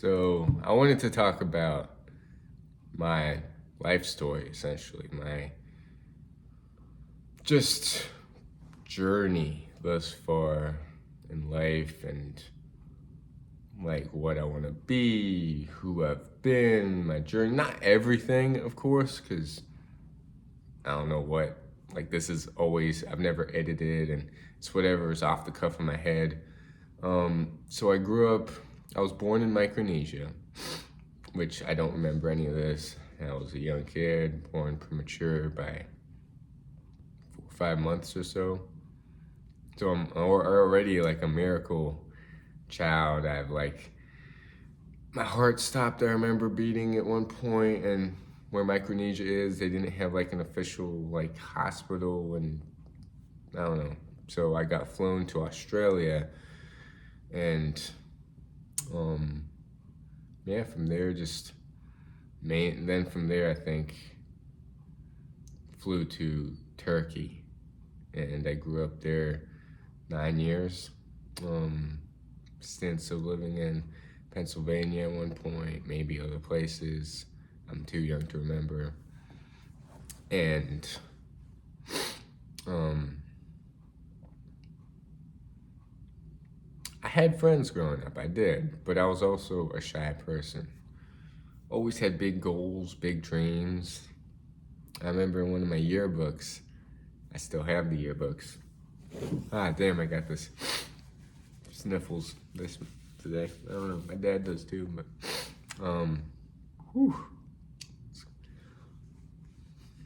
So I wanted to talk about my life story, essentially, my just journey thus far in life and like what I want to be, who I've been, my journey. Not everything, of course, because I don't know what, like this is always, I've never edited and it's whatever is off the cuff of my head. So I grew up, I was born in Micronesia, which I don't remember any of this. I was a young kid, born premature by 5 months or so. So I'm already like a miracle child. I've like, my heart stopped, I remember beating at one point, and where Micronesia is, they didn't have like an official like hospital, and I don't know. So I got flown to Australia, and yeah, from there then from there I think flew to Turkey, and I grew up there 9 years. Stints of living in Pennsylvania at one point, maybe other places. I'm too young to remember. And I had friends growing up, I did, but I was also a shy person. Always had big goals, big dreams. I remember in one of my yearbooks, I still have the yearbooks. Ah, damn, I got this sniffles this today. I don't know, my dad does too, but, whew.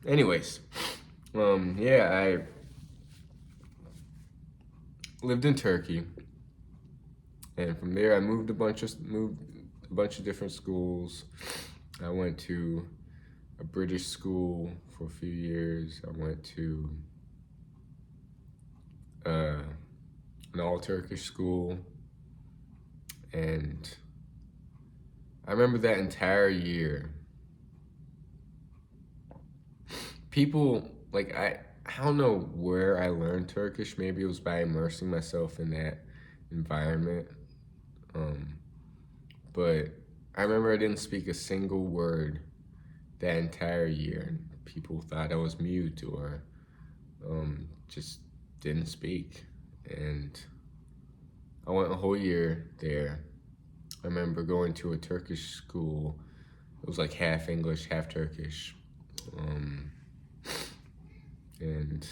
Anyways, yeah, I lived in Turkey, and from there I moved a bunch of different schools. I went to a British school for a few years. I went to an all-Turkish school, and I remember that entire year. People, like, I don't know where I learned Turkish. Maybe it was by immersing myself in that environment. But I remember I didn't speak a single word that entire year. People thought I was mute or just didn't speak. And I went a whole year there. I remember going to a Turkish school. It was like half English, half Turkish. And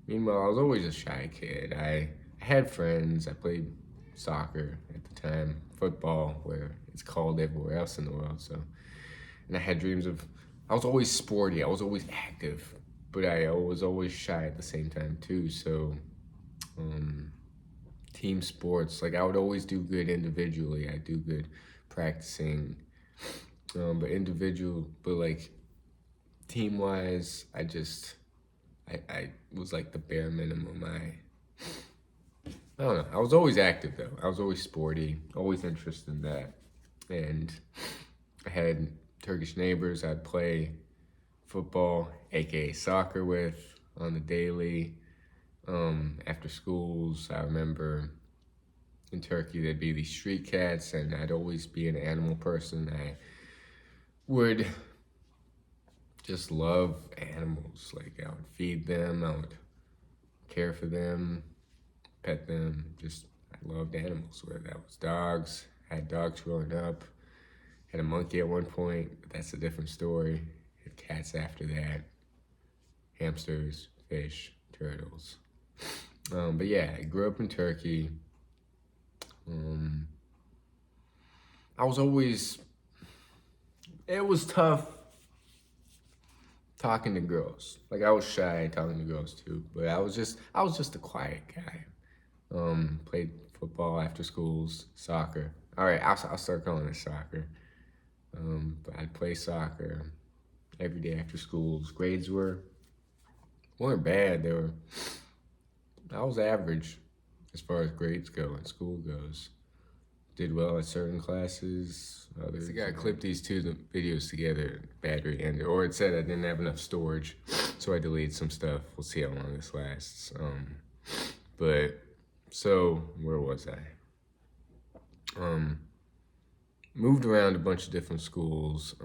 meanwhile, I was always a shy kid. I had friends. I played soccer at the time, football, where it's called everywhere else in the world. So, and I had dreams of, I was always sporty. I was always active, but I was always shy at the same time too. So, team sports, like I would always do good individually. I do good practicing, but like team wise, I was like the bare minimum. I don't know. I was always active though. I was always sporty, always interested in that. And I had Turkish neighbors I'd play football, aka soccer with on the daily. After schools, I remember in Turkey there'd be these street cats, and I'd always be an animal person. I would just love animals. Like I would feed them, I would care for them, pet them. I loved animals, whether that was dogs. I had dogs growing up. Had a monkey at one point, but that's a different story. Had cats after that. Hamsters, fish, turtles. But yeah, I grew up in Turkey. It was tough talking to girls. Like I was shy talking to girls too, but I was just a quiet guy. Played football after schools, soccer. All right, I'll start calling it soccer. But I'd play soccer every day after schools. Grades weren't bad. I was average as far as grades go and school goes. Did well at certain classes. Others. I gotta clip these two videos together. Battery ended, or it said I didn't have enough storage, so I deleted some stuff. We'll see how long this lasts. But so where was I? moved around a bunch of different schools.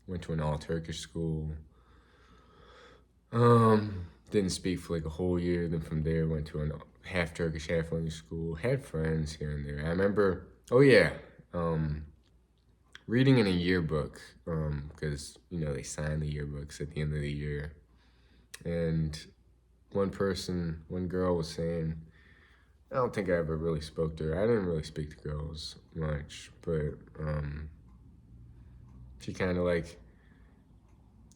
Went to an all Turkish school. Didn't speak for like a whole year. Then from there, went to a half Turkish, half English school. Had friends here and there. I remember. Oh yeah. Reading in a yearbook, because they sign the yearbooks at the end of the year, and one girl was saying, I don't think I ever really spoke to her. I didn't really speak to girls much, but she kind of like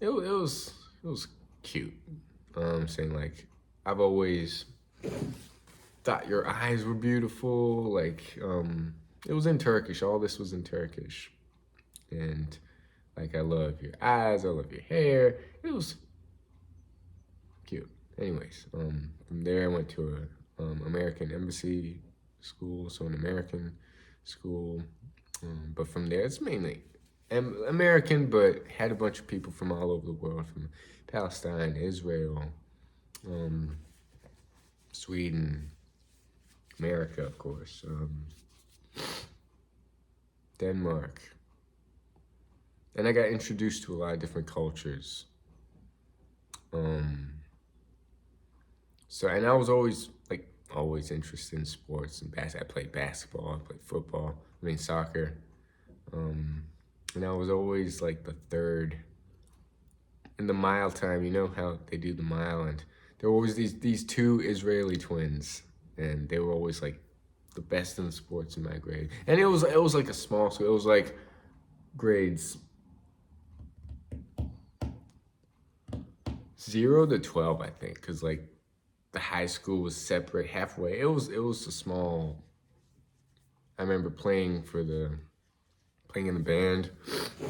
it was cute. Saying like, I've always thought your eyes were beautiful. Like, it was in Turkish. All this was in Turkish, and like, I love your eyes. I love your hair. It was cute. Anyways, from there I went to a American embassy school, so an American school. But from there, it's mainly American, but had a bunch of people from all over the world, from Palestine, Israel, Sweden, America, of course, Denmark. And I got introduced to a lot of different cultures. And I was always interested in sports and I played basketball, I played football, soccer. And I was always like the third in the mile time. You know how they do the mile, and there were always these two Israeli twins, and they were always like the best in the sports in my grade. And it was like a small school. It was like grades 0 to 12, I think, because like the high school was separate halfway. It was a small. I remember playing in the band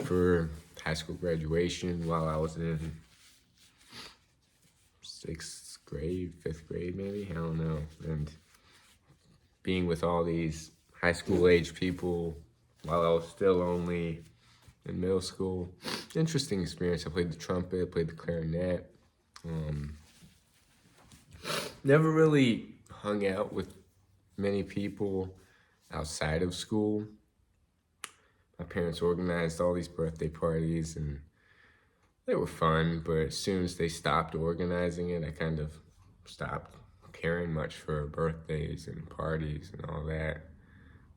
for high school graduation while I was in 6th grade, 5th grade, maybe, I don't know. And being with all these high school age people while I was still only in middle school. Interesting experience. I played the trumpet, played the clarinet. Never really hung out with many people outside of school. My parents organized all these birthday parties, and they were fun, but as soon as they stopped organizing it, I kind of stopped caring much for birthdays and parties and all that.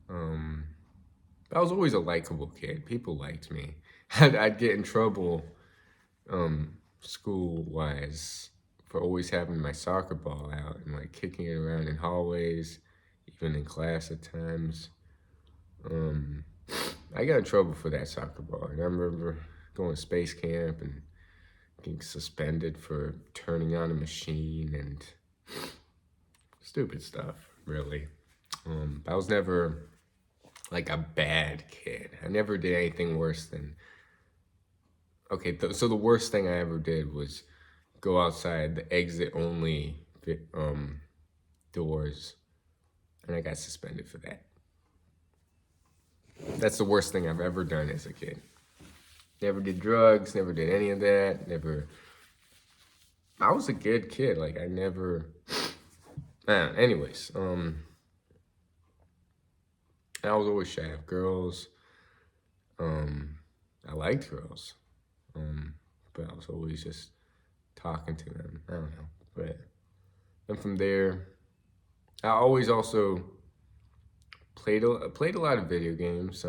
I was always a likable kid. People liked me. I'd get in trouble school-wise for always having my soccer ball out and like kicking it around in hallways, even in class at times. I got in trouble for that soccer ball. And I remember going to space camp and getting suspended for turning on a machine and stupid stuff, really. I was never like a bad kid. I never did anything worse than... Okay, so the worst thing I ever did was go outside the exit-only doors, and I got suspended for that. That's the worst thing I've ever done as a kid. Never did drugs, never did any of that, never... I was a good kid, like, I never... anyways, I was always shy of girls. I liked girls, but I was always just talking to them. I don't know, but then from there, I always also played a lot of video games.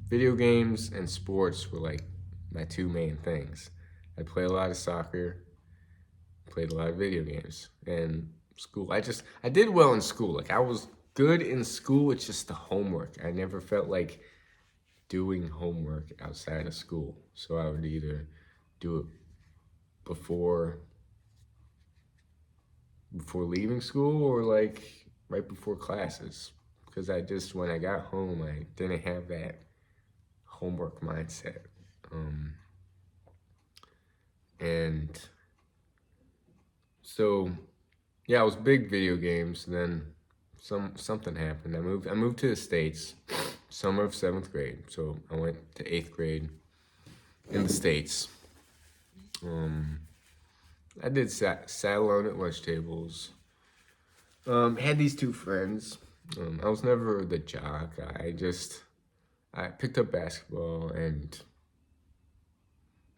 Video games and sports were like my two main things. I played a lot of soccer, played a lot of video games, and school. I did well in school. Like, I was good in school. It's just the homework. I never felt like doing homework outside of school. So I would either do it before leaving school or like right before classes. Because when I got home, I didn't have that homework mindset. And so, yeah, it was big video games. And then something happened. I moved to the States, summer of 7th grade. So I went to 8th grade in the States. I sat alone at lunch tables. Had these two friends. I was never the jock. I picked up basketball and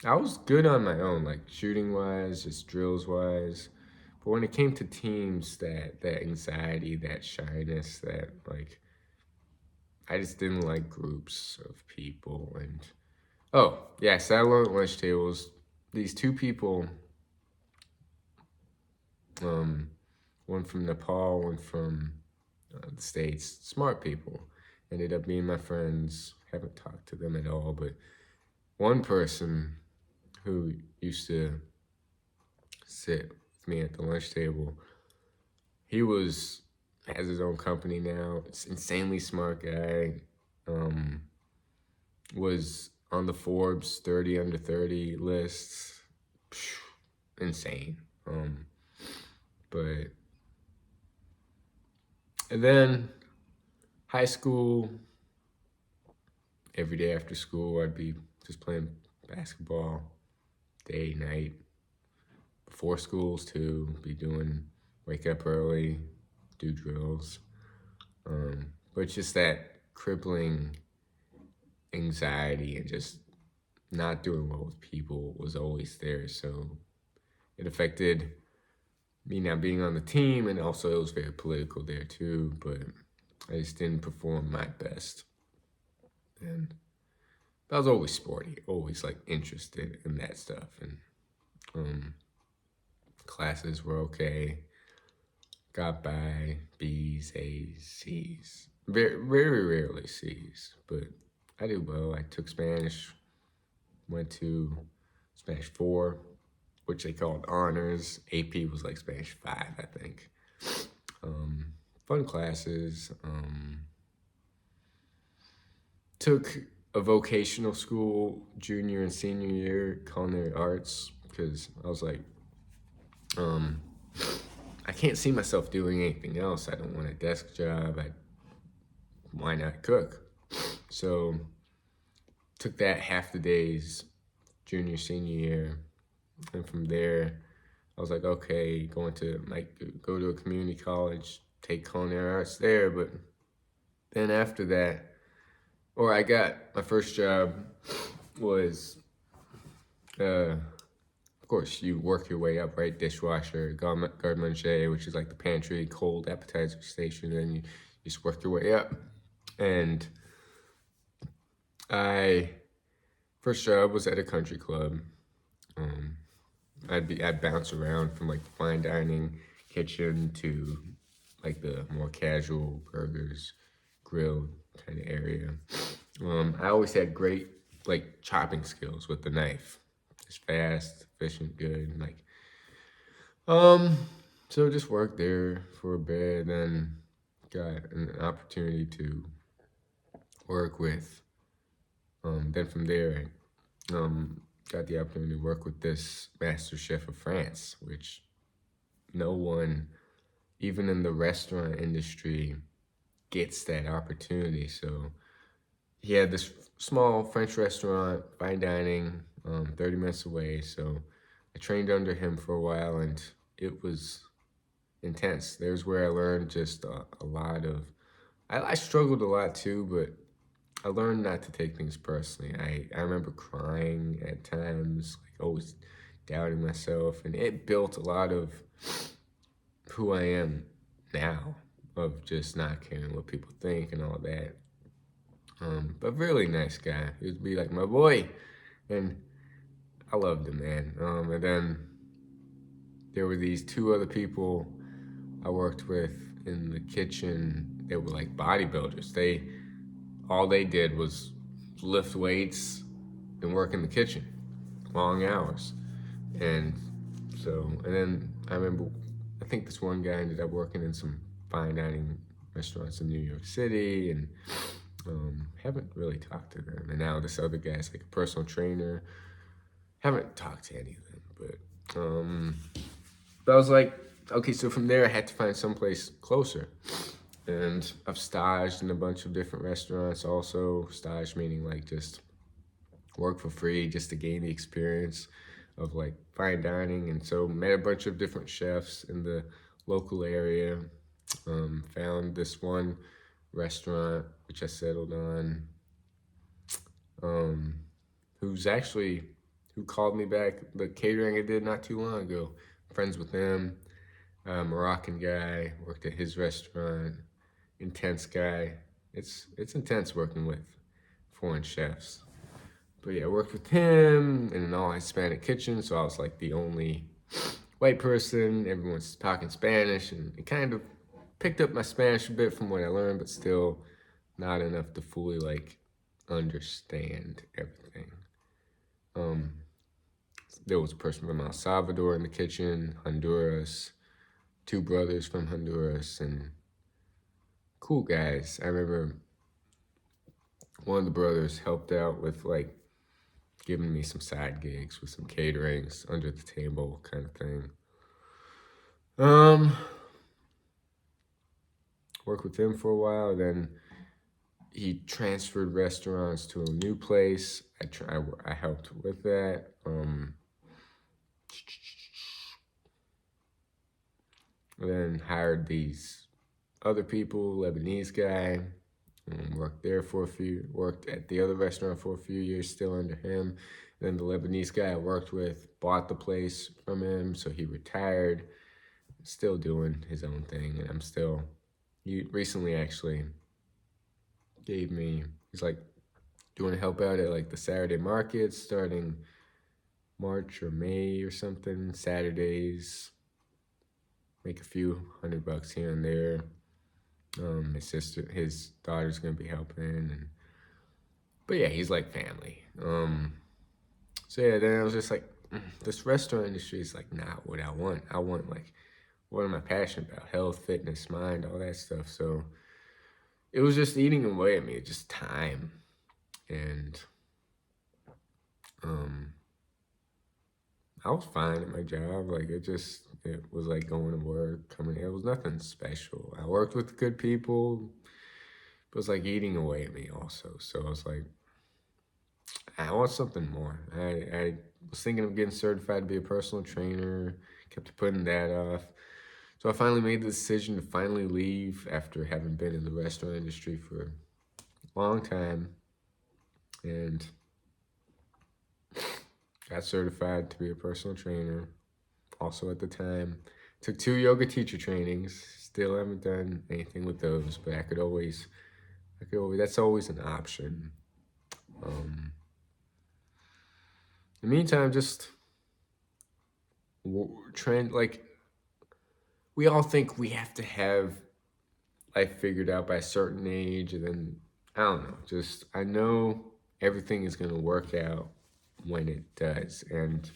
I was good on my own, like shooting wise, just drills wise. But when it came to teams, that anxiety, that shyness, that like I just didn't like groups of people. And oh yeah, sat alone at lunch tables. These two people, um, one from Nepal, one from the States, smart people, ended up being my friends. Haven't talked to them at all, but one person who used to sit with me at the lunch table, he has his own company now. It's insanely smart guy. Um, was on the Forbes 30 under 30 lists. Insane. But and then high school, every day after school, I'd be just playing basketball, day, night. Before schools too, wake up early, do drills. But just that crippling anxiety and just not doing well with people was always there. So it affected me not being on the team, and also it was very political there too. But I just didn't perform my best. And I was always sporty, always like interested in that stuff. And classes were okay. Got by B's, A's, C's. Very, very rarely C's, but I did well. I took Spanish, went to Spanish 4, which they called honors. AP was like Spanish 5, I think. Fun classes. Took a vocational school junior and senior year, culinary arts, because I was like, I can't see myself doing anything else. I don't want a desk job. Why not cook? So took that half the days, junior, senior year. And from there, I was like, okay, go to a community college, take culinary arts there. But then after that, I got my first job was, of course, you work your way up, right? Dishwasher, garde manger, which is like the pantry, cold appetizer station, and you just work your way up. And first job was at a country club. I'd bounce around from like the fine dining kitchen to like the more casual burgers, grill kind of area. I always had great like chopping skills with the knife. Just fast, efficient, good. So just worked there for a bit, then got an opportunity to work with. Then from there, got the opportunity to work with this master chef of France, which no one, even in the restaurant industry, gets that opportunity. So he had this small French restaurant, fine dining, 30 minutes away. So I trained under him for a while, and it was intense. There's where I learned just a lot of. I struggled a lot too, but I learned not to take things personally. I remember crying at times, like always doubting myself, and it built a lot of who I am now, of just not caring what people think and all that. But really nice guy. He would be like my boy, and I loved him, man. And then there were these two other people I worked with in the kitchen. They were like bodybuilders. All they did was lift weights and work in the kitchen, long hours. And then I think this one guy ended up working in some fine dining restaurants in New York City, and haven't really talked to them. And now this other guy's like a personal trainer. Haven't talked to any of them, but I was like, okay, so from there I had to find someplace closer. And I've staged in a bunch of different restaurants also. Stage meaning like just work for free just to gain the experience of like fine dining. And so met a bunch of different chefs in the local area. Found this one restaurant which I settled on. Um, who called me back the catering I did not too long ago. Friends with him, Moroccan guy, worked at his restaurant. Intense guy. It's intense working with foreign chefs. But yeah, I worked with him in an all Hispanic kitchen, so I was like the only white person. Everyone's talking Spanish, and it kind of picked up my Spanish a bit from what I learned, but still not enough to fully like understand everything. Um, there was a person from El Salvador in the kitchen, Honduras, two brothers from Honduras, and cool guys. I remember one of the brothers helped out with like giving me some side gigs with some caterings under the table kind of thing. Um, Worked with him for a while. Then he transferred restaurants to a new place. I helped with that. Then hired these other people, Lebanese guy, worked at the other restaurant for a few years, still under him. Then the Lebanese guy I worked with bought the place from him, so he retired, still doing his own thing. And he recently actually he's like, do you want to help out at like the Saturday market starting March or May or something? Saturdays, make a few $100 here and there. His daughter's gonna be helping, but yeah, he's like family. So yeah, then I was just like, this restaurant industry is like not what I want. I want like, what am I passionate about? Health, fitness, mind, all that stuff. So it was just eating away at me, just time, and I was fine at my job. Like it was like going to work, coming. It was nothing special. I worked with good people. It was like eating away at me also. So I was like, I want something more. I was thinking of getting certified to be a personal trainer. Kept putting that off. So I finally made the decision to finally leave after having been in the restaurant industry for a long time, and got certified to be a personal trainer. Also at the time, took 2 yoga teacher trainings. Still haven't done anything with those, but I could always. That's always an option. In the meantime, just trend like we all think we have to have life figured out by a certain age, and then I don't know. Just I know everything is gonna work out when it does, and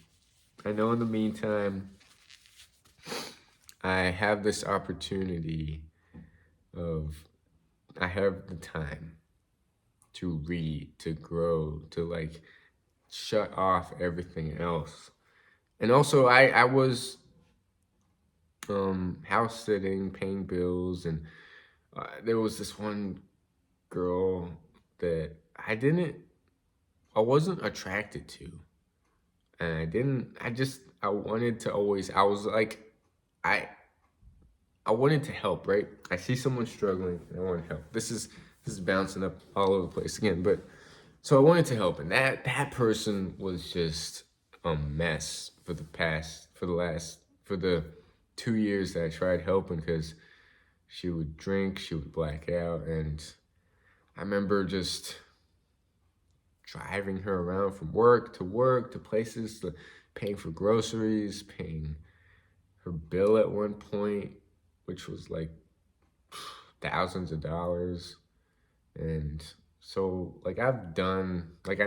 I know in the meantime, I have this opportunity of I have the time to read, to grow, to like shut off everything else. And also I was house sitting, paying bills, and there was this one girl that I wasn't attracted to. And I wanted to always, I was like, I I wanted to help, right? I see someone struggling and I want to help. This is bouncing up all over the place again, but so I wanted to help, and that person was just a mess for the 2 years that I tried helping, because she would drink, she would black out, and I remember just driving her around from work to places, to paying for groceries, paying her bill at one point, which was like thousands of dollars. And so like I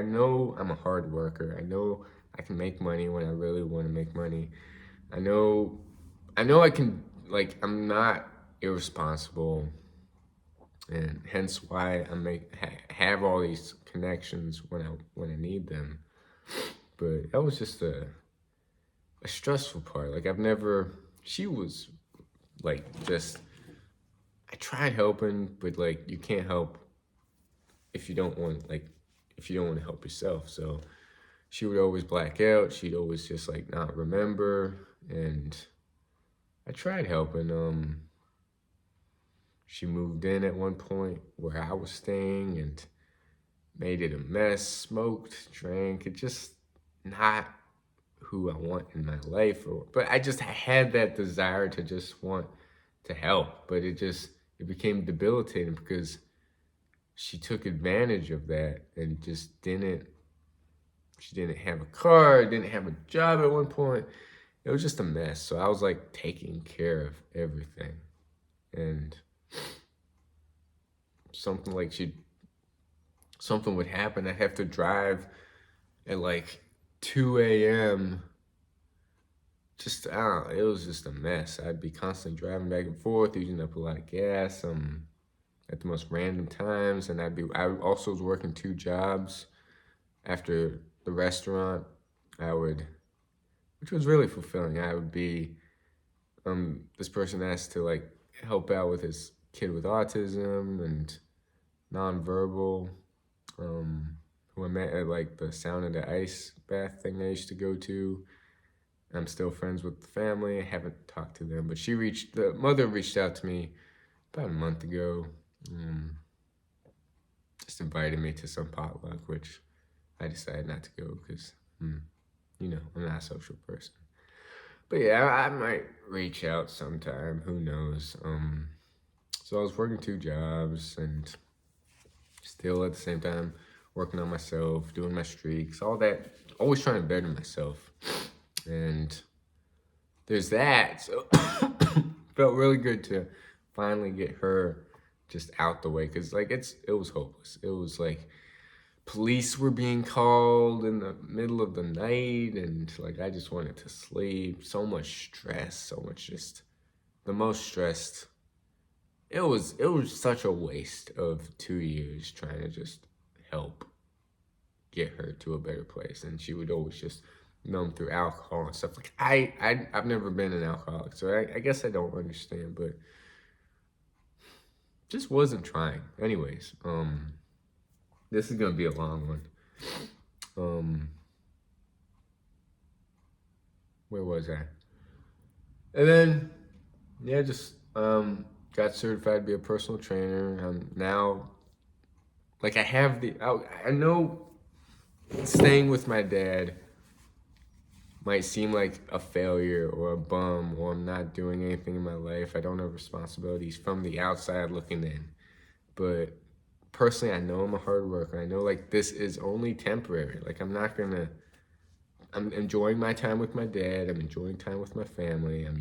know I'm a hard worker. I know I can make money when I really want to make money. I know I can, like, I'm not irresponsible, and hence why have all these connections when I need them. But that was just a stressful part. Like she was like just I tried helping, but like you can't help if you don't want to help yourself. So she would always black out. She'd always just like not remember. And I tried helping. She moved in at one point where I was staying and made it a mess, smoked, drank. It just not who I want in my life. But I had that desire to just want to help. But it became debilitating because she took advantage of that and just she didn't have a car, didn't have a job at one point. It was just a mess. So I was like taking care of everything. And something like something would happen. I'd have to drive at like 2 a.m. Just, I don't know, it was just a mess. I'd be constantly driving back and forth, using up a lot of gas at the most random times. And I also was working 2 jobs after the restaurant. Which was really fulfilling. I would be this person asked to like help out with his kid with autism and nonverbal, who I met at like the Sound of the Ice bath thing I used to go to. I'm still friends with the family. I haven't talked to them, but the mother reached out to me about a month ago. Just invited me to some potluck, which I decided not to go because, I'm not a social person. But yeah, I might reach out sometime. Who knows? So I was working 2 jobs and still at the same time working on myself, doing my streaks, all that. Always trying to better myself. And there's that. So felt really good to finally get her just out the way because like it was hopeless. It was like police were being called in the middle of the night and like I just wanted to sleep. So much stress, so much just the most stressed. It was such a waste of 2 years trying to just help get her to a better place. And she would always just numb through alcohol and stuff. Like I've never been an alcoholic, so I guess I don't understand, but just wasn't trying. Anyways, this is gonna be a long one. Where was I? And then, yeah, just got certified to be a personal trainer. Now, like I know staying with my dad might seem like a failure or a bum or I'm not doing anything in my life. I don't have responsibilities from the outside looking in. But personally, I know I'm a hard worker. I know like this is only temporary. Like I'm enjoying my time with my dad. I'm enjoying time with my family. I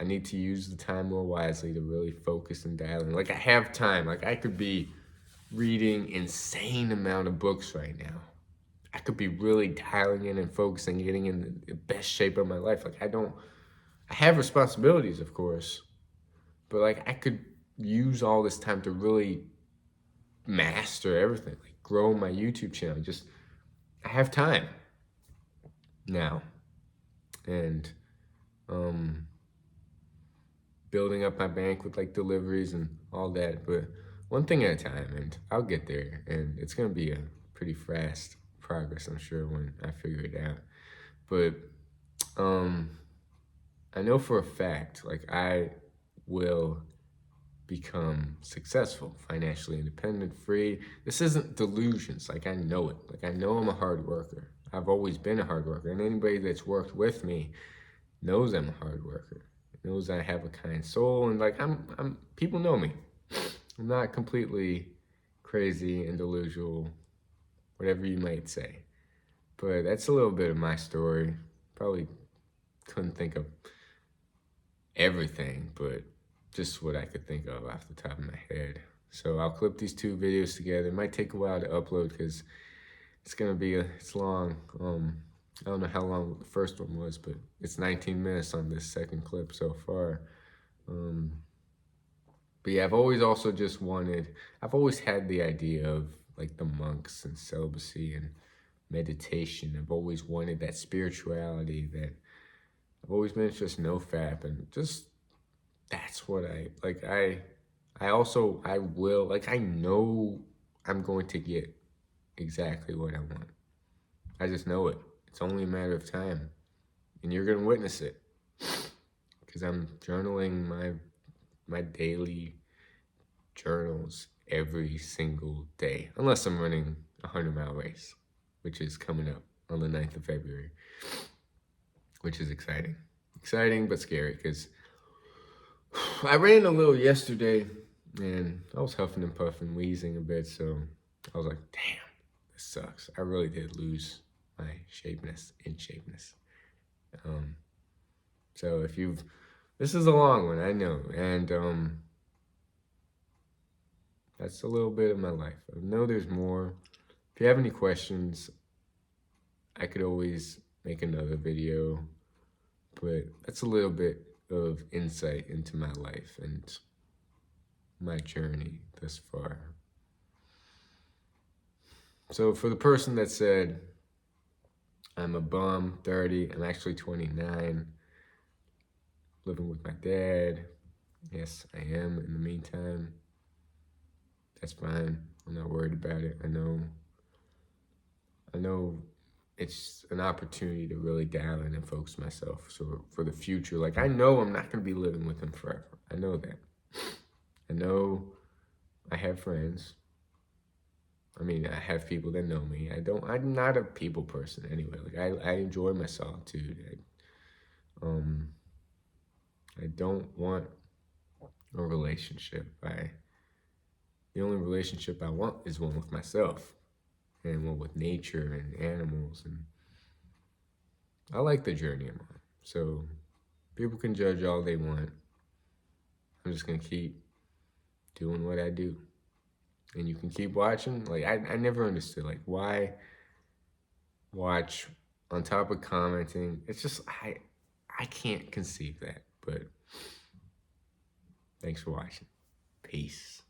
need to use the time more wisely to really focus and dial in. Like I have time. Like I could be reading insane amount of books right now. I could be really dialing in and focusing, getting in the best shape of my life. Like I have responsibilities, of course, but like I could use all this time to really master everything, like grow my YouTube channel. I have time now, and building up my bank with like deliveries and all that. But one thing at a time, and I'll get there. And it's gonna be a pretty fast progress, I'm sure, when I figure it out. But I know for a fact, like I will become successful, financially independent, free. This isn't delusions. Like I know it. Like I know I'm a hard worker. I've always been a hard worker, and anybody that's worked with me knows I'm a hard worker. Knows I have a kind soul, and like I'm people know me. I'm not completely crazy and delusional, whatever you might say. But that's a little bit of my story. Probably couldn't think of everything, but just what I could think of off the top of my head. So I'll clip these 2 videos together. It might take a while to upload because it's long. I don't know how long the first one was, but it's 19 minutes on this second clip so far. But yeah, I've always had the idea of like the monks and celibacy and meditation. I've always wanted that spirituality that I've always been just NoFap and just that's what I know I'm going to get exactly what I want. I just know it. It's only a matter of time. And you're going to witness it. Because I'm journaling my daily journals every single day, unless I'm running a 100-mile race, which is coming up on the 9th of February, which is exciting. Exciting, but scary, because I ran a little yesterday, and I was huffing and puffing, wheezing a bit, so I was like, damn, this sucks. I really did lose my shapeness. So this is a long one, I know, and that's a little bit of my life. I know there's more. If you have any questions, I could always make another video, but that's a little bit of insight into my life and my journey thus far. So for the person that said, I'm a bum, 30, I'm actually 29, living with my dad. Yes, I am in the meantime. That's fine. I'm not worried about it. I know it's an opportunity to really dial in and focus myself. So for the future, like, I know I'm not going to be living with him forever. I know that. I know I have friends. I mean, I have people that know me. I'm not a people person anyway. Like, I enjoy my solitude. I don't want a relationship. The only relationship I want is one with myself and one with nature and animals. And I like the journey I'm on. So people can judge all they want. I'm just going to keep doing what I do. And you can keep watching. Like, I never understood, like, why watch on top of commenting. It's just, I can't conceive that. But thanks for watching. Peace.